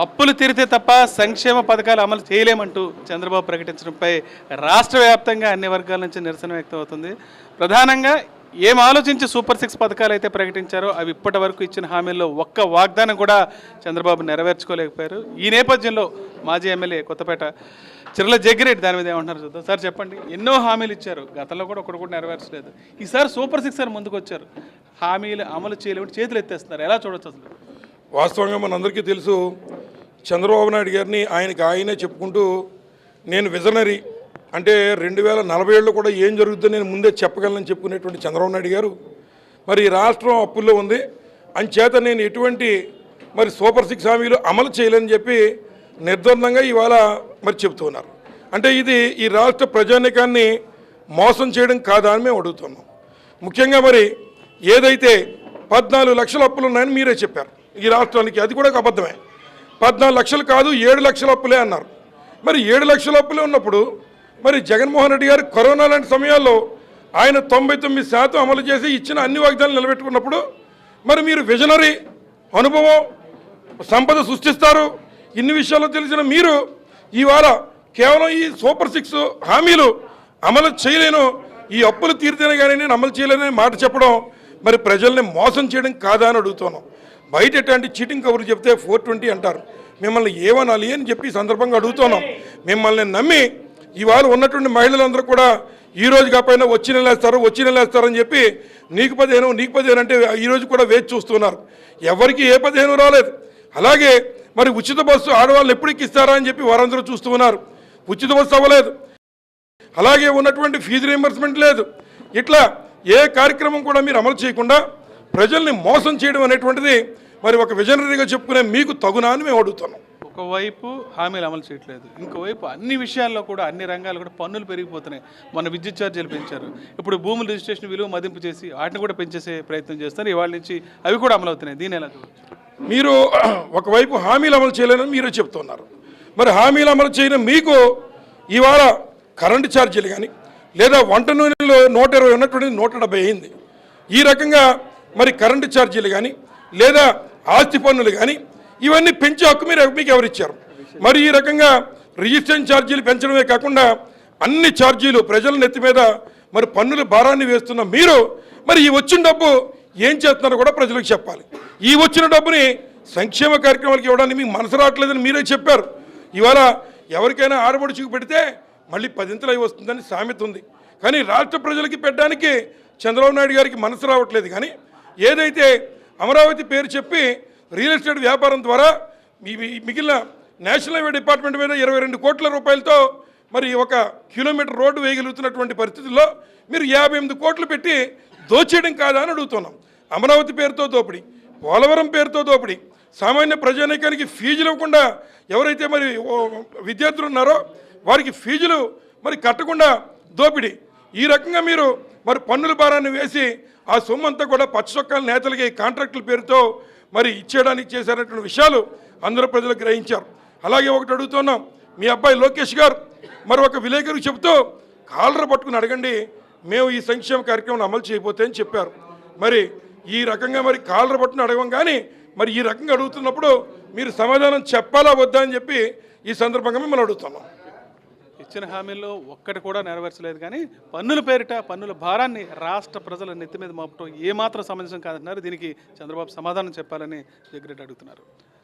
అప్పులు తీరితే తప్ప సంక్షేమ పథకాలు అమలు చేయలేమంటూ చంద్రబాబు ప్రకటించడంపై రాష్ట్ర వ్యాప్తంగా అన్ని వర్గాల నుంచి నిరసన వ్యక్తం అవుతుంది. ప్రధానంగా ఏం ఆలోచించి సూపర్ సిక్స్ పథకాలు అయితే ప్రకటించారో అవి ఇప్పటి వరకు ఇచ్చిన హామీల్లో ఒక్క వాగ్దానం కూడా చంద్రబాబు నెరవేర్చుకోలేకపోయారు. ఈ నేపథ్యంలో మాజీ ఎమ్మెల్యే కొత్తపేట చిర్ల జగ్గిరెడ్డి దాని మీద ఏమంటున్నారు చూద్దాం. సార్ చెప్పండి, ఎన్నో హామీలు ఇచ్చారు, గతంలో కూడా ఒకటి కూడా నెరవేర్చలేదు. ఈసారి సూపర్ సిక్స్ అని ముందుకు వచ్చారు, హామీలు అమలు చేయలేమంటే చేతులు ఎత్తేస్తున్నారు. ఎలా చూడొచ్చు అసలు? వాస్తవంగా మనందరికీ తెలుసు, చంద్రబాబు నాయుడు గారిని ఆయనే చెప్పుకుంటూ నేను విజనరీ అంటే 2047లో కూడా ఏం జరుగుతుందో నేను ముందే చెప్పగలనని చెప్పుకునేటువంటి చంద్రబాబు నాయుడు గారు మరి రాష్ట్రం అప్పుల్లో ఉంది, అంచేత నేను ఎటువంటి మరి సూపర్ సిక్స్ హామీలు అమలు చేయలేని చెప్పి నిర్ద్వందంగా ఇవాళ మరి చెప్తూ ఉన్నారు. అంటే ఇది ఈ రాష్ట్ర ప్రజానీకాన్ని మోసం చేయడం కాదా అని మేము అడుగుతున్నాం. ముఖ్యంగా మరి ఏదైతే 14 లక్షల అప్పులు ఉన్నాయని మీరే చెప్పారు ఈ రాష్ట్రానికి, అది కూడా ఒక అబద్ధమే. 14 లక్షలు కాదు 7 లక్షల అప్పులే అన్నారు. మరి 7 లక్షల అప్పులే ఉన్నప్పుడు మరి జగన్మోహన్ రెడ్డి గారు కరోనా లాంటి సమయాల్లో ఆయన 99% అమలు చేసి ఇచ్చిన అన్ని వాగ్దానాలు నిలబెట్టుకున్నప్పుడు మరి మీరు విజనరీ అనుభవం సంపద సృష్టిస్తారు ఇన్ని విషయాల్లో తెలిసిన మీరు ఇవాళ కేవలం ఈ సూపర్ సిక్స్ హామీలు అమలు చేయలేను, ఈ అప్పులు తీరితేనే కానీ నేను అమలు చేయలేనని మాట చెప్పడం మరి ప్రజల్ని మోసం చేయడం కాదా అని అడుగుతున్నాం. బయట ఎట్లాంటి చీటింగ్ కబుర్లు చెప్తే 420 అంటారు, మిమ్మల్ని ఏమనాలి అని చెప్పి సందర్భంగా అడుగుతున్నాం. మిమ్మల్ని నమ్మి ఇవాళ ఉన్నటువంటి మహిళలందరూ కూడా ఈ రోజు కాకపోయినా వచ్చి నెలేస్తారని చెప్పి నీకు 15 అంటే ఈరోజు కూడా వేచి చూస్తున్నారు. ఎవరికి ఏ 15 రాలేదు. అలాగే మరి ఉచిత బస్సు ఆడవాళ్ళు ఎప్పుడు ఎక్కిస్తారా అని చెప్పి వారందరూ చూస్తూ ఉన్నారు, ఉచిత బస్సు అవ్వలేదు. అలాగే ఉన్నటువంటి ఫీజు రీయింబర్స్మెంట్ లేదు. ఇట్లా ఏ కార్యక్రమం కూడా మీరు అమలు చేయకుండా ప్రజల్ని మోసం చేయడం అనేటువంటిది మరి ఒక విజనరీగా చెప్పుకునే మీకు తగునా అని మేము అడుగుతున్నాం. ఒకవైపు హామీలు అమలు చేయట్లేదు, ఇంకోవైపు అన్ని విషయాల్లో కూడా అన్ని రంగాలు కూడా పన్నులు పెరిగిపోతున్నాయి. మన విద్యుత్ ఛార్జీలు పెంచారు, ఇప్పుడు భూముల రిజిస్ట్రేషన్ విలువ మదింపు చేసి వాటిని కూడా పెంచేసే ప్రయత్నం చేస్తారు. ఇవాళ నుంచి అవి కూడా అమలు అవుతున్నాయి. దీని ఎలా చూడవచ్చు? మీరు ఒకవైపు హామీలు అమలు చేయలేదని మీరే చెప్తున్నారు. మరి హామీలు అమలు చేయడం మీకు ఇవాళ కరెంటు ఛార్జీలు కానీ లేదా వంట నూనెలో 120 ఉన్నటువంటి 170 అయింది. ఈ రకంగా మరి కరెంటు ఛార్జీలు కానీ లేదా ఆస్తి పన్నులు కానీ ఇవన్నీ పెంచే హక్కు మీకు ఎవరిచ్చారు? మరి ఈ రకంగా రిజిస్ట్రేషన్ ఛార్జీలు పెంచడమే కాకుండా అన్ని ఛార్జీలు ప్రజల నెత్తి మీద మరి పన్నుల భారాన్ని వేస్తున్న మీరు మరి ఈ వచ్చిన డబ్బు ఏం చేస్తున్నారో కూడా ప్రజలకు చెప్పాలి. ఈ వచ్చిన డబ్బుని సంక్షేమ కార్యక్రమాలకు ఇవ్వడానికి మీకు మనసు రావట్లేదని మీరే చెప్పారు. ఇవాళ ఎవరికైనా ఆడబడుచుకు పెడితే మళ్ళీ 10 అయి వస్తుందని సామెత ఉంది. కానీ రాష్ట్ర ప్రజలకి పెట్టడానికి చంద్రబాబు నాయుడు గారికి మనసు రావట్లేదు. కానీ ఏదైతే అమరావతి పేరు చెప్పి రియల్ ఎస్టేట్ వ్యాపారం ద్వారా మిగిలిన నేషనల్ హైవే డిపార్ట్మెంట్ మీద 22 కోట్ల రూపాయలతో మరి 1 కిలోమీటర్ రోడ్డు వేయగలుగుతున్నటువంటి పరిస్థితుల్లో మీరు 58 కోట్లు పెట్టి దోచేయడం కాదా అని అడుగుతున్నాం. అమరావతి పేరుతో దోపిడీ, పోలవరం పేరుతో దోపిడీ, సామాన్య ప్రజానీకానికి ఫీజులు ఇవ్వకుండా ఎవరైతే మరి విద్యార్థులు ఉన్నారో వారికి ఫీజులు మరి కట్టకుండా దోపిడీ. ఈ రకంగా మీరు మరి పన్నుల భారాన్ని వేసి ఆ సొమ్ము అంతా కూడా పచ్చచొక్కాల నేతలకి కాంట్రాక్టుల పేరుతో మరి ఇచ్చేయడానికి చేశారనేటువంటి విషయాలు అందరూ ప్రజలు గ్రహించారు. అలాగే ఒకటి అడుగుతున్నాం, మీ అబ్బాయి లోకేష్ గారు మరి ఒక విలేకరికి చెబుతూ కాలర పట్టుకుని అడగండి మేము ఈ సంక్షేమ కార్యక్రమం అమలు చేయబోతే అని చెప్పారు. మరి ఈ రకంగా మరి కాలర పట్టుకుని అడగం కానీ మరి ఈ రకంగా అడుగుతున్నప్పుడు మీరు సమాధానం చెప్పాలా వద్దా అని చెప్పి ఈ సందర్భంగా మిమ్మల్ని అడుగుతున్నాం. ఇచ్చిన హామీల్లో ఒక్కటి కూడా నెరవేర్చలేదు, కానీ పన్నుల పేరిట పన్నుల భారాన్ని రాష్ట్ర ప్రజల నెత్తి మీద మోపటం ఏమాత్రం సమంజసం కాదంటున్నారు. దీనికి చంద్రబాబు సమాధానం చెప్పాలని జగ్గిరెడ్డి అడుగుతున్నారు.